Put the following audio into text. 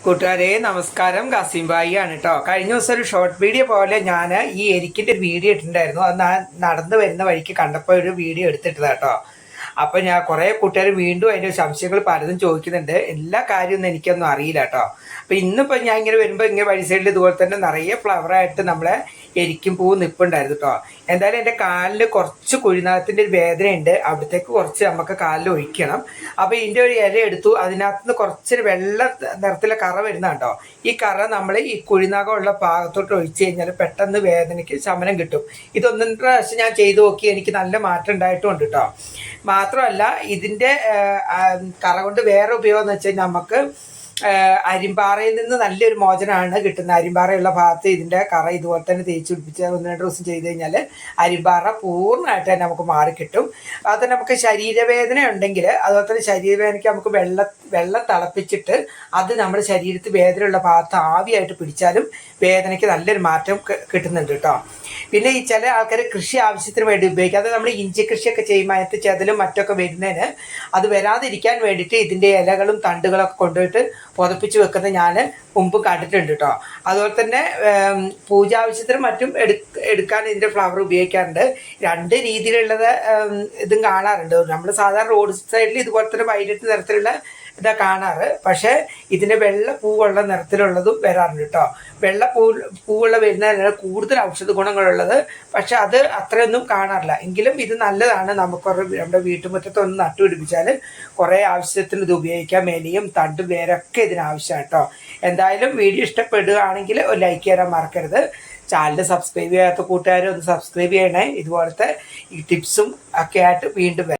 കൂട്ടുകാരെ നമസ്കാരം. കാസിംബായി ആണ് കേട്ടോ. കഴിഞ്ഞ ദിവസം ഒരു ഷോർട്ട് വീഡിയോ പോലെ ഞാൻ ഈ എരിക്കിൻ്റെ ഒരു വീഡിയോ ഇട്ടിട്ടുണ്ടായിരുന്നു. അത് നടന്നു വരുന്ന വഴിക്ക് കണ്ടപ്പോൾ ഒരു വീഡിയോ എടുത്തിട്ടതാ കേട്ടോ. അപ്പം ഞാൻ കുറേ കൂട്ടുകാർ വീണ്ടും അതിൻ്റെ സംശയങ്ങൾ പലതും ചോദിക്കുന്നുണ്ട്. എല്ലാ കാര്യമൊന്നും എനിക്കൊന്നും അറിയില്ല കേട്ടോ. അപ്പം ഇന്നിപ്പോൾ ഞാൻ ഇങ്ങനെ വരുമ്പോൾ ഇങ്ങനെ വഴി സൈഡിൽ ഇതുപോലെ തന്നെ നിറയെ ഫ്ലവറായിട്ട് നമ്മളെ എരിക്കും പൂ നിൽപ്പുണ്ടായിരുന്നു കേട്ടോ. എന്തായാലും എൻ്റെ കാലിൽ കുറച്ച് കുഴിനകത്തിൻ്റെ ഒരു വേദനയുണ്ട്. അവിടത്തേക്ക് കുറച്ച് നമുക്ക് കാലിൽ ഒഴിക്കണം. അപ്പോൾ ഇതിൻ്റെ ഒരു ഇല എടുത്തു. അതിനകത്ത് നിന്ന് കുറച്ചൊരു വെള്ള നിറത്തിലെ കറ വരുന്ന കേട്ടോ. ഈ കറ നമ്മൾ ഈ കുഴിനകമുള്ള ഭാഗത്തോട്ട് ഒഴിച്ച് കഴിഞ്ഞാൽ പെട്ടെന്ന് വേദനയ്ക്ക് ശമനം കിട്ടും. ഇതൊന്നും പ്രാവശ്യം ഞാൻ ചെയ്തു നോക്കി, എനിക്ക് നല്ല മാറ്റം ഉണ്ടായിട്ടുമുണ്ട് കേട്ടോ. മാത്രമല്ല ഇതിൻ്റെ കറ കൊണ്ട് വേറെ ഉപയോഗം എന്ന് വെച്ചാൽ നമുക്ക് അരിമ്പാറയിൽ നിന്ന് നല്ലൊരു മോചനമാണ് കിട്ടുന്നത്. അരിമ്പാറയുള്ള ഭാഗത്ത് ഇതിൻ്റെ കറ ഇതുപോലെ തന്നെ തേച്ച് പിടിപ്പിച്ച് 1-2 ദിവസം ചെയ്ത് കഴിഞ്ഞാൽ അരിമ്പാറ പൂർണ്ണമായിട്ട് തന്നെ നമുക്ക് മാറിക്കിട്ടും. അത് നമുക്ക് ശരീരവേദന ഉണ്ടെങ്കിൽ അതുപോലെ തന്നെ ശരീരവേദനയ്ക്ക് നമുക്ക് വെള്ളം തിളപ്പിച്ചിട്ട് അത് നമ്മുടെ ശരീരത്തിൽ വേദനയുള്ള ഭാഗത്ത് ആവിയായിട്ട് പിടിച്ചാലും വേദനയ്ക്ക് നല്ലൊരു മാറ്റം കിട്ടുന്നുണ്ട് കേട്ടോ. പിന്നെ ഈ ചില ആൾക്കാർ കൃഷി ആവശ്യത്തിന് വേണ്ടി ഉപയോഗിക്കുക. അത് നമ്മൾ ഇഞ്ചി കൃഷിയൊക്കെ ചെയ്യുമ്പോൾ അതിനകത്ത് ചെതലും മറ്റൊക്കെ വരുന്നതിന് അത് വരാതിരിക്കാൻ വേണ്ടിയിട്ട് ഇതിൻ്റെ ഇലകളും തണ്ടുകളൊക്കെ കൊണ്ടുപോയിട്ട് പുതപ്പിച്ച് വെക്കുന്നത് ഞാൻ മുമ്പ് കണ്ടിട്ടുണ്ട് കേട്ടോ. അതുപോലെ തന്നെ പൂജാവശ്യത്തിനും മറ്റും എടുക്കാൻ ഇതിൻ്റെ ഫ്ലവർ ഉപയോഗിക്കാറുണ്ട്. 2 രീതിയിലുള്ളത് ഇതും കാണാറുണ്ട്. നമ്മൾ സാധാരണ റോഡ് സൈഡിൽ ഇതുപോലെ തന്നെ വൈലറ്റ് നിറത്തിലുള്ള ഇതാ കാണാറ്. പക്ഷേ ഇതിന് വെള്ള പൂവുള്ള നിറത്തിലുള്ളതും വരാറുണ്ട് കേട്ടോ. വെള്ള പൂവുള്ള വരുന്നതിനാണ് കൂടുതൽ ഔഷധ ഗുണങ്ങളുള്ളത്. പക്ഷെ അത് അത്രയൊന്നും കാണാറില്ല. എങ്കിലും ഇത് നല്ലതാണ്. നമുക്ക് നമ്മുടെ വീട്ടുമുറ്റത്തൊന്ന് നട്ടുപിടിപ്പിച്ചാൽ കുറേ ആവശ്യത്തിന് ഇത് ഉപയോഗിക്കാം. മേലിയും തണ്ടും വേരൊക്കെ ഇതിനാവശ്യമാണ് കേട്ടോ. എന്തായാലും വീഡിയോ ഇഷ്ടപ്പെടുകയാണെങ്കിൽ ഒരു ലൈക്ക് ചെയ്യാൻ മറക്കരുത്. ചാനൽ സബ്സ്ക്രൈബ് ചെയ്യാത്ത കൂട്ടുകാരെ ഒന്ന് സബ്സ്ക്രൈബ് ചെയ്യണേ. ഇതുപോലത്തെ ഈ ടിപ്സും ഒക്കെ ആയിട്ട് വീണ്ടും